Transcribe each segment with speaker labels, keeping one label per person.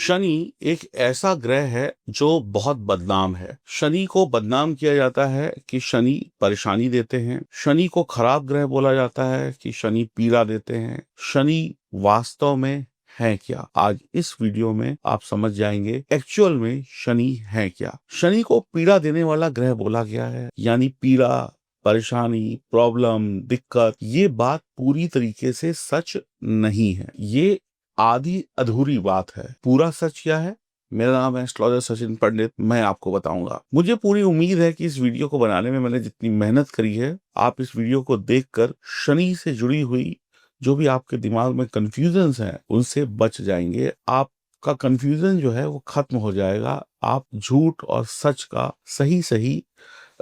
Speaker 1: शनि एक ऐसा ग्रह है जो बहुत बदनाम है। शनि को बदनाम किया जाता है कि शनि परेशानी देते हैं। शनि को खराब ग्रह बोला जाता है कि शनि पीड़ा देते हैं। शनि वास्तव में है क्या? आज इस वीडियो में आप समझ जाएंगे एक्चुअल में शनि है क्या। शनि को पीड़ा देने वाला ग्रह बोला गया है, यानी पीड़ा, परेशानी, प्रॉब्लम, दिक्कत। ये बात पूरी तरीके से सच नहीं है, ये आधी अधूरी बात है। पूरा सच क्या है? मेरा नाम है एस्ट्रोलॉजर सचिन पंडित, मैं आपको बताऊंगा। मुझे पूरी उम्मीद है कि इस वीडियो को बनाने में मैंने जितनी मेहनत करी है, आप इस वीडियो को देखकर शनि से जुड़ी हुई जो भी आपके दिमाग में कंफ्यूजन्स हैं उनसे बच जाएंगे। आपका कंफ्यूजन जो है वो खत्म हो जाएगा। आप झूठ और सच का सही सही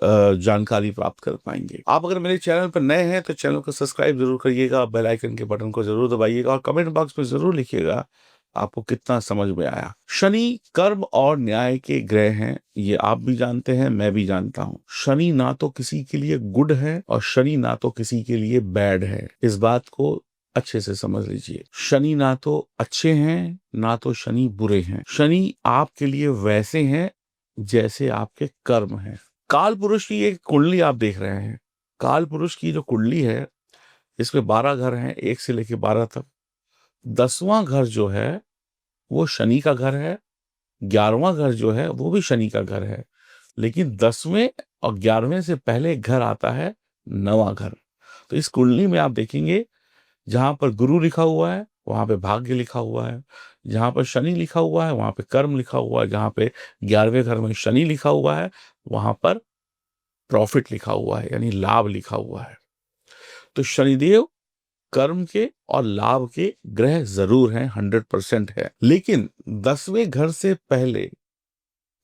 Speaker 1: जानकारी प्राप्त कर पाएंगे। आप अगर मेरे चैनल पर नए हैं तो चैनल को सब्सक्राइब जरूर करिएगा, बेल आइकन के बटन को जरूर दबाइएगा और कमेंट बॉक्स में जरूर लिखिएगा आपको कितना समझ में आया। शनि कर्म और न्याय के ग्रह हैं, ये आप भी जानते हैं, मैं भी जानता हूँ। शनि ना तो किसी के लिए गुड है और शनि ना तो किसी के लिए बैड है। इस बात को अच्छे से समझ लीजिए। शनि ना तो अच्छे हैं ना तो शनि बुरे हैं। शनि आपके लिए वैसे हैं जैसे आपके कर्म हैं। काल पुरुष की एक कुंडली आप देख रहे हैं। काल पुरुष की जो कुंडली है इसमें 12 घर हैं, 1 से लेकर 12 तक। 10वां घर जो है वो शनि का घर है, 11वां घर जो है वो भी शनि का घर है। लेकिन 10वें और 11वें से पहले एक घर आता है 9वां घर। तो इस कुंडली में आप देखेंगे जहां पर गुरु लिखा हुआ है वहां पे भाग्य लिखा हुआ है, जहां पर शनि लिखा हुआ है वहां पे कर्म लिखा हुआ है, जहां पे 11वें घर में शनि लिखा हुआ है वहां पर प्रॉफिट लिखा हुआ है, यानी लाभ लिखा हुआ है। तो शनिदेव कर्म के और लाभ के ग्रह जरूर हैं, 100% है। लेकिन 10वें घर से पहले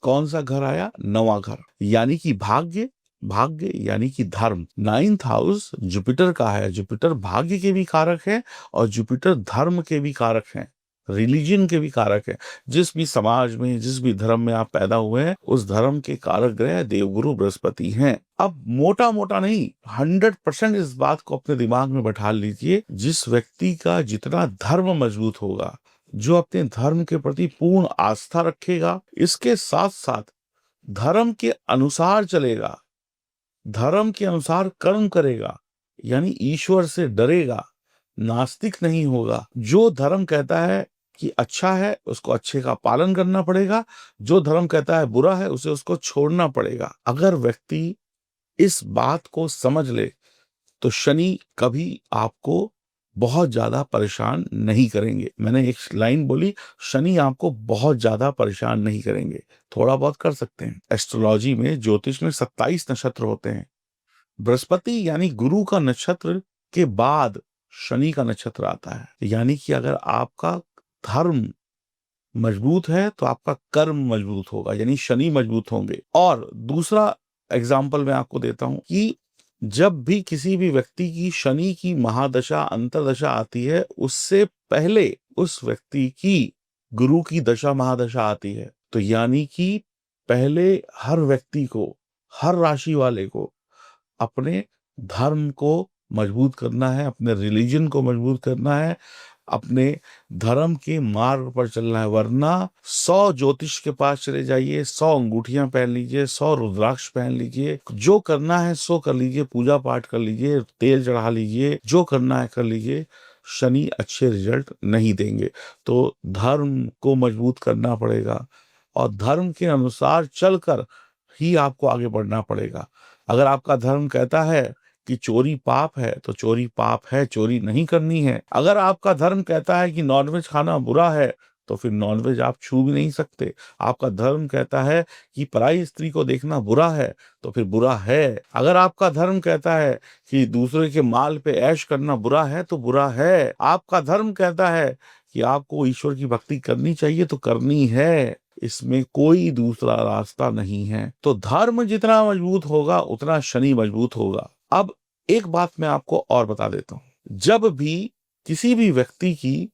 Speaker 1: कौन सा घर आया? 9वां घर, यानी कि भाग्य। भाग्य यानी कि धर्म। 9th हाउस जुपिटर का है। जुपिटर भाग्य के भी कारक है और जुपिटर धर्म के भी कारक हैं, रिलीजन के भी कारक है। जिस भी समाज में, जिस भी धर्म में आप पैदा हुए हैं, उस धर्म के कारक ग्रह देवगुरु बृहस्पति हैं। अब मोटा मोटा नहीं, 100% इस बात को अपने दिमाग में बैठा लीजिए। जिस व्यक्ति का जितना धर्म मजबूत होगा, जो अपने धर्म के प्रति पूर्ण आस्था रखेगा, इसके साथ साथ धर्म के अनुसार चलेगा, धर्म के अनुसार कर्म करेगा, यानी ईश्वर से डरेगा, नास्तिक नहीं होगा। जो धर्म कहता है कि अच्छा है उसको अच्छे का पालन करना पड़ेगा, जो धर्म कहता है बुरा है उसे उसको छोड़ना पड़ेगा। अगर व्यक्ति इस बात को समझ ले तो शनि कभी आपको बहुत ज्यादा परेशान नहीं करेंगे। मैंने एक लाइन बोली, शनि आपको बहुत ज्यादा परेशान नहीं करेंगे, थोड़ा बहुत कर सकते हैं। एस्ट्रोलॉजी में, ज्योतिष में 27 नक्षत्र होते हैं। बृहस्पति यानी गुरु का नक्षत्र के बाद शनि का नक्षत्र आता है। यानी कि अगर आपका धर्म मजबूत है तो आपका कर्म मजबूत होगा, यानी शनि मजबूत होंगे। और दूसरा एग्जाम्पल मैं आपको देता हूं कि जब भी किसी भी व्यक्ति की शनि की महादशा, अंतरदशा आती है, उससे पहले उस व्यक्ति की गुरु की दशा महादशा आती है। तो यानी कि पहले हर व्यक्ति को, हर राशि वाले को अपने धर्म को मजबूत करना है, अपने रिलीजन को मजबूत करना है, अपने धर्म के मार्ग पर चलना है। वरना 100 ज्योतिष के पास चले जाइए, 100 अंगूठियां पहन लीजिए, 100 रुद्राक्ष पहन लीजिए, जो करना है सो कर लीजिए, पूजा पाठ कर लीजिए, तेल चढ़ा लीजिए, जो करना है कर लीजिए, शनि अच्छे रिजल्ट नहीं देंगे। तो धर्म को मजबूत करना पड़ेगा और धर्म के अनुसार चलकर ही आपको आगे बढ़ना पड़ेगा। अगर आपका धर्म कहता है कि चोरी पाप है तो चोरी पाप है, चोरी नहीं करनी है। अगर आपका धर्म कहता है कि नॉनवेज खाना बुरा है तो फिर नॉनवेज आप छू भी नहीं सकते। आपका धर्म कहता है कि पराई स्त्री को देखना बुरा है तो फिर बुरा है। अगर आपका धर्म कहता है कि दूसरे के माल पे ऐश करना बुरा है तो बुरा है। आपका धर्म कहता है कि आपको ईश्वर की भक्ति करनी चाहिए तो करनी है, इसमें कोई दूसरा रास्ता नहीं है। तो धर्म जितना मजबूत होगा उतना शनि मजबूत होगा। अब एक बात मैं आपको और बता देता हूं, जब भी किसी भी व्यक्ति की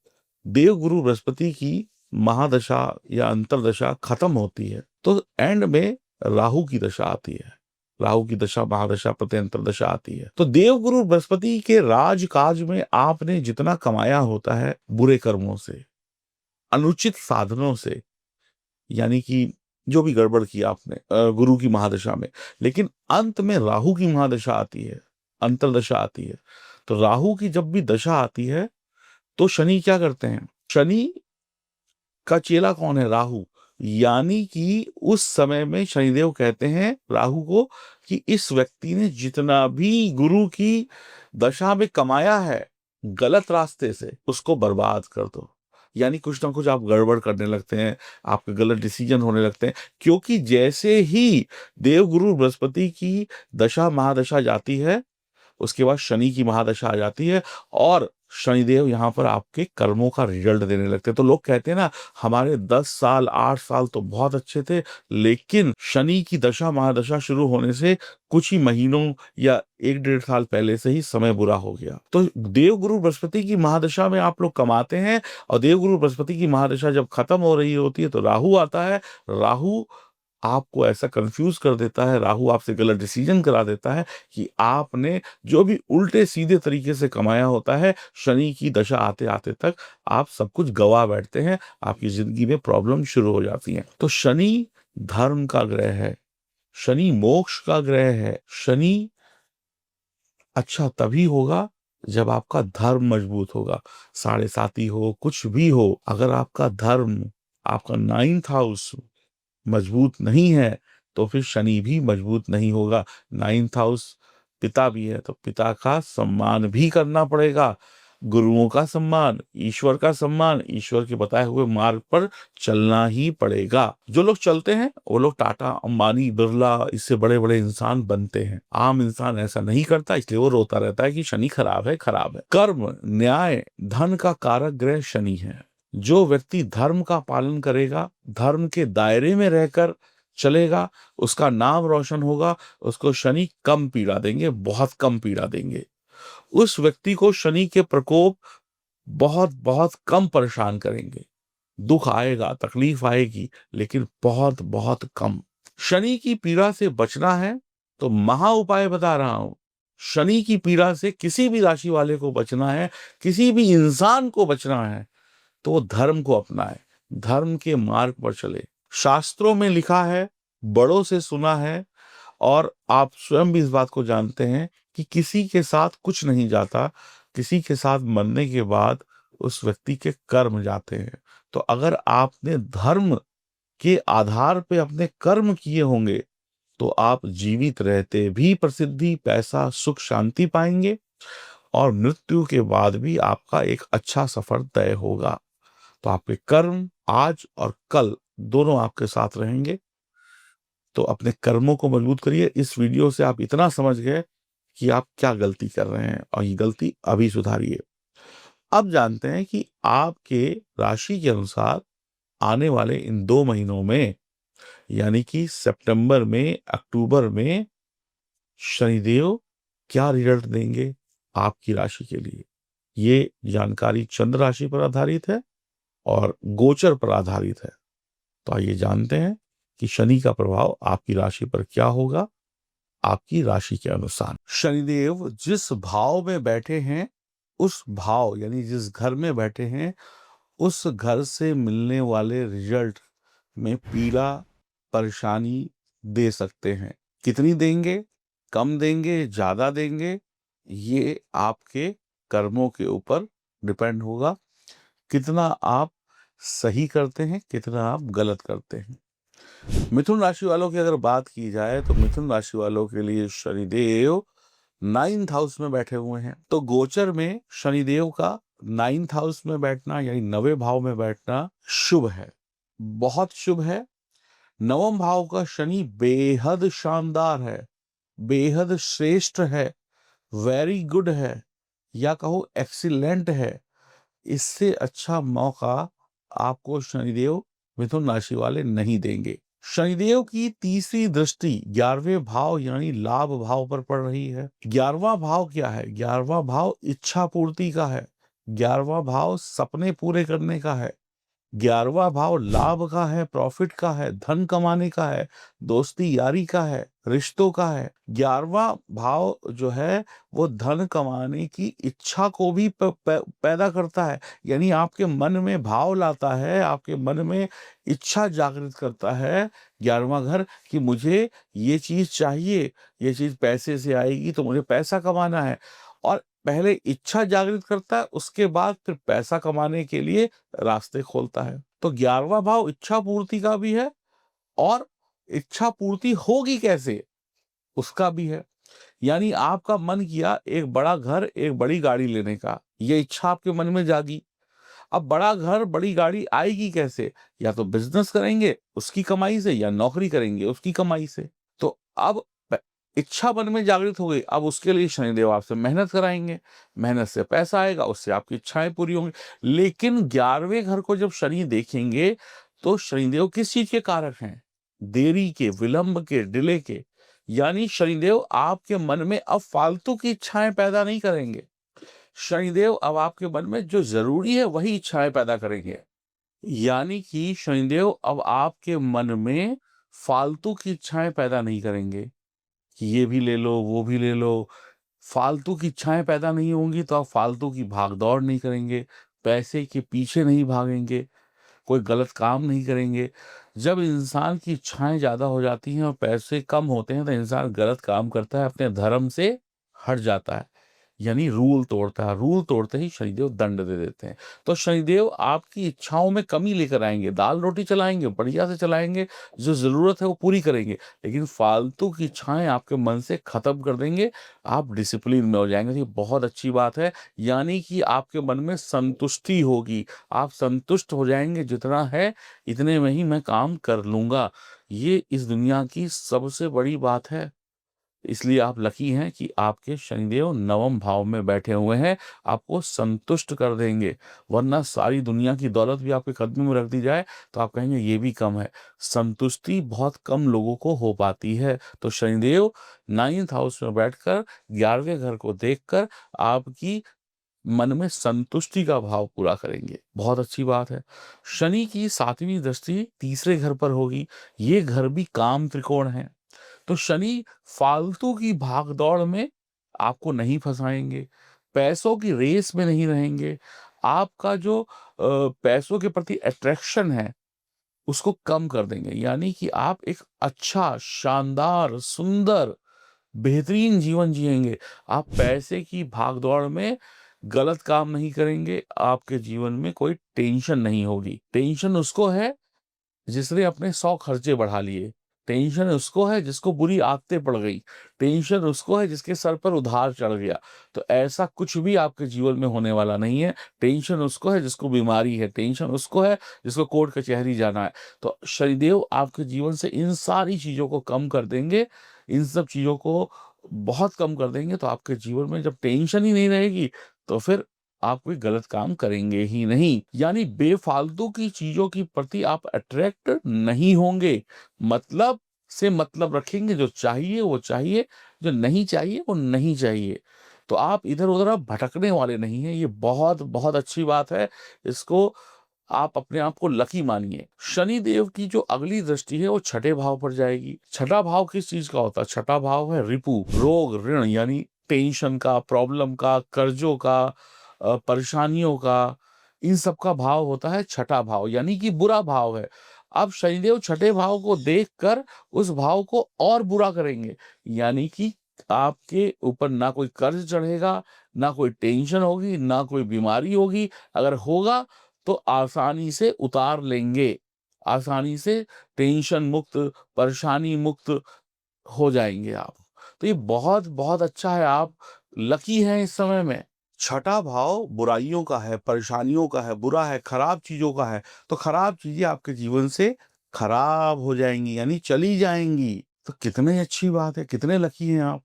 Speaker 1: देवगुरु बृहस्पति की महादशा या अंतरदशा खत्म होती है तो एंड में राहु की दशा आती है। राहु की दशा, महादशा, प्रत्यंतर दशा आती है। तो देवगुरु बृहस्पति के राज काज में आपने जितना कमाया होता है बुरे कर्मों से, अनुचित साधनों से, यानी कि जो भी गड़बड़ किया आपने गुरु की महादशा में, लेकिन अंत में राहु की महादशा आती है, अंतर्दशा आती है। तो राहु की जब भी दशा आती है तो शनि क्या करते हैं? शनि का चेला कौन है? राहु। यानी कि उस समय में शनिदेव कहते हैं राहु को कि इस व्यक्ति ने जितना भी गुरु की दशा में कमाया है गलत रास्ते से, उसको बर्बाद कर दो। यानी कुछ ना कुछ आप गड़बड़ करने लगते हैं, आपके गलत डिसीजन होने लगते हैं, क्योंकि जैसे ही देवगुरु बृहस्पति की दशा महादशा जाती है, उसके बाद शनि की महादशा आ जाती है और शनिदेव यहाँ पर आपके कर्मों का रिजल्ट देने लगते हैं। तो लोग कहते हैं ना, हमारे 10 साल 8 साल तो बहुत अच्छे थे, लेकिन शनि की दशा महादशा शुरू होने से कुछ ही महीनों या 1 डेढ़ साल पहले से ही समय बुरा हो गया। तो देवगुरु बृहस्पति की महादशा में आप लोग कमाते हैं, और देवगुरु बृहस्पति की महादशा जब खत्म हो रही होती है तो राहु आता है। राहु आपको ऐसा कंफ्यूज कर देता है, राहु आपसे गलत डिसीजन करा देता है कि आपने जो भी उल्टे सीधे तरीके से कमाया होता है, शनि की दशा आते आते तक आप सब कुछ गवा बैठते हैं, आपकी जिंदगी में प्रॉब्लम शुरू हो जाती हैं। तो शनि धर्म का ग्रह है, शनि मोक्ष का ग्रह है। शनि अच्छा तभी होगा जब आपका धर्म मजबूत होगा, साढ़े साती हो, कुछ भी हो, अगर आपका धर्म, आपका 9th हाउस मजबूत नहीं है तो फिर शनि भी मजबूत नहीं होगा। 9th हाउस पिता भी है, तो पिता का सम्मान भी करना पड़ेगा, गुरुओं का सम्मान, ईश्वर का सम्मान, ईश्वर के बताए हुए मार्ग पर चलना ही पड़ेगा। जो लोग चलते हैं वो लोग टाटा, अंबानी, बिरला, इससे बड़े बड़े इंसान बनते हैं। आम इंसान ऐसा नहीं करता, इसलिए वो रोता रहता है कि शनि खराब है, खराब है। कर्म, न्याय, धन का कारक ग्रह शनि है। जो व्यक्ति धर्म का पालन करेगा, धर्म के दायरे में रहकर चलेगा, उसका नाम रोशन होगा, उसको शनि कम पीड़ा देंगे, बहुत कम पीड़ा देंगे। उस व्यक्ति को शनि के प्रकोप बहुत बहुत कम परेशान करेंगे। दुख आएगा, तकलीफ आएगी, लेकिन बहुत बहुत कम। शनि की पीड़ा से बचना है तो महा उपाय बता रहा हूं। शनि की पीड़ा से किसी भी राशि वाले को बचना है, किसी भी इंसान को बचना है, तो वो धर्म को अपनाए, धर्म के मार्ग पर चले। शास्त्रों में लिखा है, बड़ों से सुना है, और आप स्वयं भी इस बात को जानते हैं कि किसी के साथ कुछ नहीं जाता, किसी के साथ मरने के बाद उस व्यक्ति के कर्म जाते हैं। तो अगर आपने धर्म के आधार पे अपने कर्म किए होंगे तो आप जीवित रहते भी प्रसिद्धि, पैसा, सुख, शांति पाएंगे, और मृत्यु के बाद भी आपका एक अच्छा सफर तय होगा। तो आपके कर्म आज और कल दोनों आपके साथ रहेंगे। तो अपने कर्मों को मजबूत करिए। इस वीडियो से आप इतना समझ गए कि आप क्या गलती कर रहे हैं, और ये गलती अभी सुधारिए। अब जानते हैं कि आपके राशि के अनुसार आने वाले इन 2 महीनों में, यानी कि सितंबर में, अक्टूबर में, शनिदेव क्या रिजल्ट देंगे आपकी राशि के लिए। ये जानकारी चंद्र राशि पर आधारित है और गोचर पर आधारित है। तो आइए जानते हैं कि शनि का प्रभाव आपकी राशि पर क्या होगा आपकी राशि के अनुसार। शनिदेव जिस भाव में बैठे हैं, उस भाव यानी जिस घर में बैठे हैं, उस घर से मिलने वाले रिजल्ट में पीड़ा, परेशानी दे सकते हैं। कितनी देंगे, कम देंगे, ज्यादा देंगे, ये आपके कर्मों के ऊपर डिपेंड होगा। कितना आप सही करते हैं, कितना आप गलत करते हैं। मिथुन राशि वालों की अगर बात की जाए तो मिथुन राशि वालों के लिए शनिदेव 9th हाउस में बैठे हुए हैं। तो गोचर में शनिदेव का 9th हाउस में बैठना यानी 9वें भाव में बैठना शुभ है, बहुत शुभ है। 9वें भाव का शनि बेहद शानदार है, बेहद श्रेष्ठ है, वेरी गुड है, या कहो एक्सीलेंट है। इससे अच्छा मौका आपको शनिदेव मिथुन राशि वाले नहीं देंगे। शनिदेव की तीसरी दृष्टि 11वें भाव यानी लाभ भाव पर पड़ रही है। 11वां भाव क्या है? 11वां भाव इच्छा पूर्ति का है, 11वां भाव सपने पूरे करने का है, 11वां भाव लाभ का है, प्रॉफिट का है, धन कमाने का है, दोस्ती यारी का है, रिश्तों का है। 11वां भाव जो है वो धन कमाने की इच्छा को भी पैदा करता है, यानी आपके मन में भाव लाता है, आपके मन में इच्छा जागृत करता है 11वां घर कि मुझे ये चीज चाहिए, ये चीज पैसे से आएगी तो मुझे पैसा कमाना है। और पहले इच्छा जागृत करता है, उसके बाद फिर पैसा कमाने के लिए रास्ते खोलता है। तो 11वां भाव इच्छा पूर्ति का भी है, और इच्छा पूर्ति होगी कैसे उसका भी है। यानी आपका मन किया एक बड़ा घर, एक बड़ी गाड़ी लेने का, ये इच्छा आपके मन में जागी। अब बड़ा घर, बड़ी गाड़ी आएगी कैसे? या तो बिजनेस करेंगे उसकी कमाई से, या नौकरी करेंगे उसकी कमाई से। तो अब इच्छा मन में जागृत हो गई, अब उसके लिए शनिदेव आपसे मेहनत कराएंगे, मेहनत से पैसा आएगा, उससे आपकी इच्छाएं पूरी होंगी। लेकिन 11वें घर को जब शनि देखेंगे तो शनिदेव किस चीज के कारक हैं? देरी के, विलंब के, डिले के। यानी शनिदेव आपके मन में अब फालतू की इच्छाएं पैदा नहीं करेंगे। शनिदेव अब आपके मन में जो जरूरी है वही इच्छाएं पैदा करेंगे। यानी कि शनिदेव अब आपके मन में फालतू की इच्छाएं पैदा नहीं करेंगे कि ये भी ले लो, वो भी ले लो। फालतू की इच्छाएं पैदा नहीं होंगी तो आप फालतू की भागदौड़ नहीं करेंगे, पैसे के पीछे नहीं भागेंगे, कोई गलत काम नहीं करेंगे। जब इंसान की इच्छाएं ज्यादा हो जाती हैं और पैसे कम होते हैं तो इंसान गलत काम करता है, अपने धर्म से हट जाता है, यानी रूल तोड़ता है। रूल तोड़ते ही शनिदेव दंड दे देते हैं। तो शनिदेव आपकी इच्छाओं में कमी लेकर आएंगे, दाल रोटी चलाएंगे, बढ़िया से चलाएंगे, जो जरूरत है वो पूरी करेंगे, लेकिन फालतू की इच्छाएं आपके मन से खत्म कर देंगे। आप डिसिप्लिन में हो जाएंगे। तो ये बहुत अच्छी बात है, यानी कि आपके मन में संतुष्टि होगी, आप संतुष्ट हो जाएंगे, जितना है इतने में ही मैं काम कर लूंगा। ये इस दुनिया की सबसे बड़ी बात है। इसलिए आप लकी हैं कि आपके शनिदेव नवम भाव में बैठे हुए हैं, आपको संतुष्ट कर देंगे। वरना सारी दुनिया की दौलत भी आपके कदम में रख दी जाए तो आप कहेंगे ये भी कम है। संतुष्टि बहुत कम लोगों को हो पाती है। तो शनिदेव 9th हाउस में बैठकर 11वें घर को देखकर आपकी मन में संतुष्टि का भाव पूरा करेंगे। बहुत अच्छी बात है। शनि की 7वीं दृष्टि तीसरे घर पर होगी। ये घर भी काम त्रिकोण है। तो शनि फालतू की भागदौड़ में आपको नहीं फंसाएंगे, पैसों की रेस में नहीं रहेंगे। आपका जो पैसों के प्रति अट्रैक्शन है उसको कम कर देंगे, यानी कि आप एक अच्छा, शानदार, सुंदर, बेहतरीन जीवन जिएंगे। आप पैसे की भागदौड़ में गलत काम नहीं करेंगे, आपके जीवन में कोई टेंशन नहीं होगी। टेंशन उसको है जिसने अपने 100 खर्चे बढ़ा लिए। टेंशन उसको है जिसको बुरी आदतें पड़ गई। टेंशन उसको है जिसके सर पर उधार चढ़ गया। तो ऐसा कुछ भी आपके जीवन में होने वाला नहीं है। टेंशन उसको है जिसको बीमारी है, टेंशन उसको है जिसको कोर्ट कचहरी जाना है। तो शनिदेव आपके जीवन से इन सारी चीजों को कम कर देंगे, इन सब चीजों को बहुत कम कर देंगे। तो आपके जीवन में जब टेंशन ही नहीं रहेगी तो फिर आप कोई गलत काम करेंगे ही नहीं। यानी बेफालतू की चीजों के प्रति आप अट्रैक्ट नहीं होंगे। मतलब से मतलब रखेंगे, जो चाहिए वो चाहिए, जो नहीं चाहिए वो नहीं चाहिए। तो आप इधर उधर आप भटकने वाले नहीं हैं। ये बहुत बहुत अच्छी बात है। इसको आप अपने आप को लकी मानिए। शनि देव की जो अगली दृष्टि है वो छठे भाव पर जाएगी। छठा भाव किस चीज का होता है? छठा भाव है रिपु, रोग, ऋण, यानी टेंशन का, प्रॉब्लम का, कर्जों का, परेशानियों का, इन सब का भाव होता है छठा भाव, यानी कि बुरा भाव है। अब शनिदेव छठे भाव को देखकर उस भाव को और बुरा करेंगे, यानी कि आपके ऊपर ना कोई कर्ज चढ़ेगा, ना कोई टेंशन होगी, ना कोई बीमारी होगी। अगर होगा तो आसानी से उतार लेंगे, आसानी से टेंशन मुक्त, परेशानी मुक्त हो जाएंगे आप। तो ये बहुत बहुत अच्छा है, आप लकी हैं इस समय में। छठा भाव बुराइयों का है, परेशानियों का है, बुरा है, खराब चीजों का है। तो खराब चीजें आपके जीवन से खराब हो जाएंगी, यानी चली जाएंगी। तो कितनी अच्छी बात है, कितने लकी हैं आप।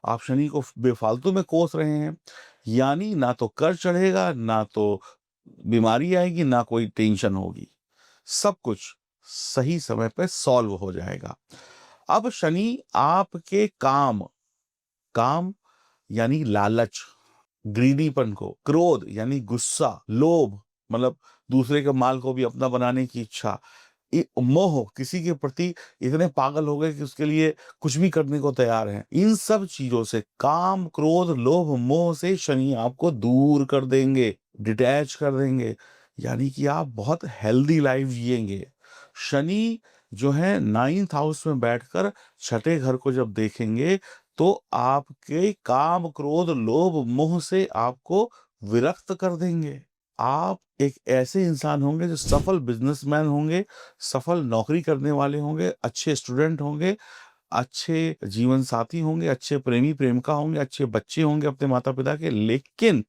Speaker 1: आप शनि को बेफालतू में कोस रहे हैं, यानी ना तो कर्ज चढ़ेगा, ना तो बीमारी आएगी, ना कोई टेंशन होगी। सब कुछ सही समय पे सॉल्व हो जाएगा। अब शनि आपके काम, काम यानी लालच, ग्रीडीपन को, क्रोध यानी गुस्सा, लोभ, मतलब दूसरे के माल को भी अपना बनाने की इच्छा, मोह, किसी के प्रति इतने पागल हो गए कि उसके लिए कुछ भी करने को तैयार हैं। इन सब चीजों से, काम, क्रोध, लोभ, मोह से शनि आपको दूर कर देंगे, डिटैच कर देंगे, यानी कि आप बहुत हेल्दी लाइफ जिएंगे। शनि जो है 9th हाउस में बैठकर छठे घर को जब देखेंगे तो आपके काम, क्रोध, लोभ, मोह से आपको विरक्त कर देंगे। आप एक ऐसे इंसान होंगे जो सफल बिजनेसमैन होंगे, सफल नौकरी करने वाले होंगे, अच्छे स्टूडेंट होंगे, अच्छे जीवन साथी होंगे, अच्छे प्रेमी प्रेमिका होंगे, अच्छे बच्चे होंगे अपने माता पिता के, लेकिन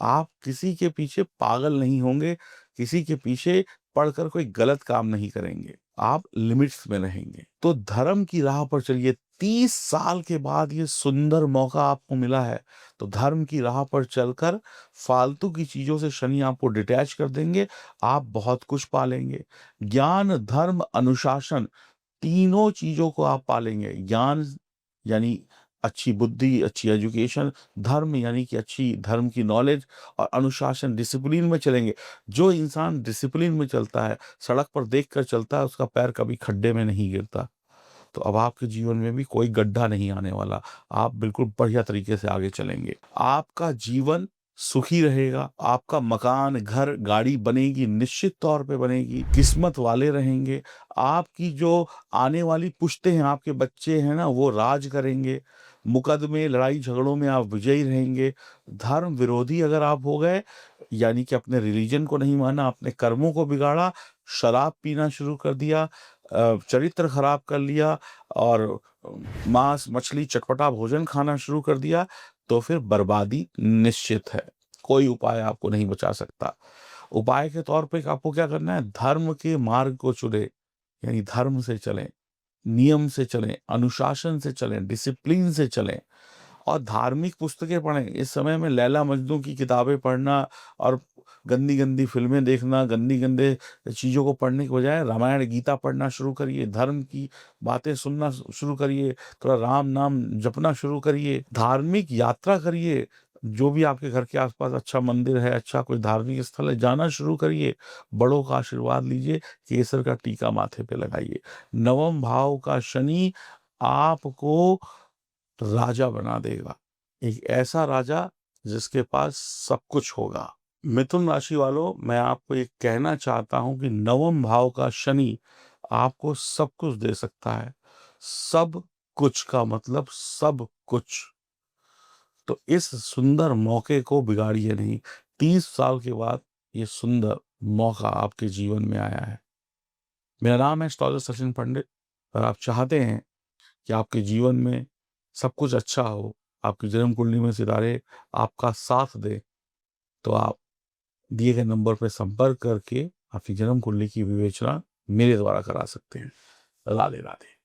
Speaker 1: आप किसी के पीछे पागल नहीं होंगे, किसी के पीछे पड़कर कोई गलत काम नहीं करेंगे, आप लिमिट्स में रहेंगे। तो धर्म की राह पर चलिए। 30 साल के बाद ये सुंदर मौका आपको मिला है, तो धर्म की राह पर चलकर फालतू की चीजों से शनि आपको डिटैच कर देंगे, आप बहुत कुछ पालेंगे। ज्ञान, धर्म, अनुशासन, तीनों चीजों को आप पालेंगे। ज्ञान यानी अच्छी बुद्धि, अच्छी एजुकेशन, धर्म यानी कि अच्छी धर्म की नॉलेज, और अनुशासन, डिसिप्लिन में चलेंगे। जो इंसान डिसिप्लिन में चलता है, सड़क पर देखकर चलता है, उसका पैर कभी खड्डे में नहीं गिरता। तो अब आपके जीवन में भी कोई गड्ढा नहीं आने वाला, आप बिल्कुल बढ़िया तरीके से आगे चलेंगे। आपका जीवन सुखी रहेगा, आपका मकान, घर, गाड़ी बनेगी, निश्चित तौर पे बनेगी, किस्मत वाले रहेंगे। आपकी जो आने वाली पुश्तें हैं, आपके बच्चे हैं ना, वो राज करेंगे। मुकदमे, लड़ाई झगड़ों में आप विजयी रहेंगे। धर्म विरोधी अगर आप हो गए, यानी कि अपने रिलीजन को नहीं माना, अपने कर्मों को बिगाड़ा, शराब पीना शुरू कर दिया, चरित्र खराब कर लिया, और मांस, मछली, चटपटा भोजन खाना शुरू कर दिया, तो फिर बर्बादी निश्चित है। कोई उपाय आपको नहीं बचा सकता। उपाय के तौर पे आपको क्या करना है? धर्म के मार्ग को चुने, यानी धर्म से चलें, नियम से चलें, अनुशासन से चलें, डिसिप्लिन से चलें, और धार्मिक पुस्तकें पढ़ें। इस समय में लैला मजनू की किताबें पढ़ना और गंदी-गंदी फ़िल्में देखना, गंदी-गंदे चीज़ों को पढ़ने के बजाय रामायण, गीता पढ़ना शुरू करिए, धर्म की बातें सुनना शुरू करिए, थोड़ा राम नाम जपना शुरू करिए, धार्मिक यात्रा करिए। जो भी आपके घर के आस-पास अच्छा मंदिर है, अच्छा कोई धार्मिक स्थल है, जाना शुरू करिए। बड़ों का आशीर्वाद लीजिए, केसर का टीका माथे पे लगाइए। नवम भाव का शनि आपको राजा बना देगा। एक ऐसा राजा जिसके पास सब कुछ होगा। मिथुन राशि वालों, मैं आपको ये कहना चाहता हूँ कि नवम भाव का शनि आपको सब कुछ दे सकता है। सब कुछ का मतलब सब कुछ। तो इस सुंदर मौके को बिगाड़िए नहीं। 30 साल के बाद ये सुंदर मौका आपके जीवन में आया है। मेरा नाम है एस्ट्रोलॉजर सचिन पंडित, और आप चाहते हैं कि आपके जीवन में सब कुछ अच्छा हो, आपकी जन्म कुंडली में सितारे आपका साथ दें, तो आप दिए गए नंबर पे संपर्क करके आपकी जन्म कुंडली की विवेचना मेरे द्वारा करा सकते हैं। राधे राधे।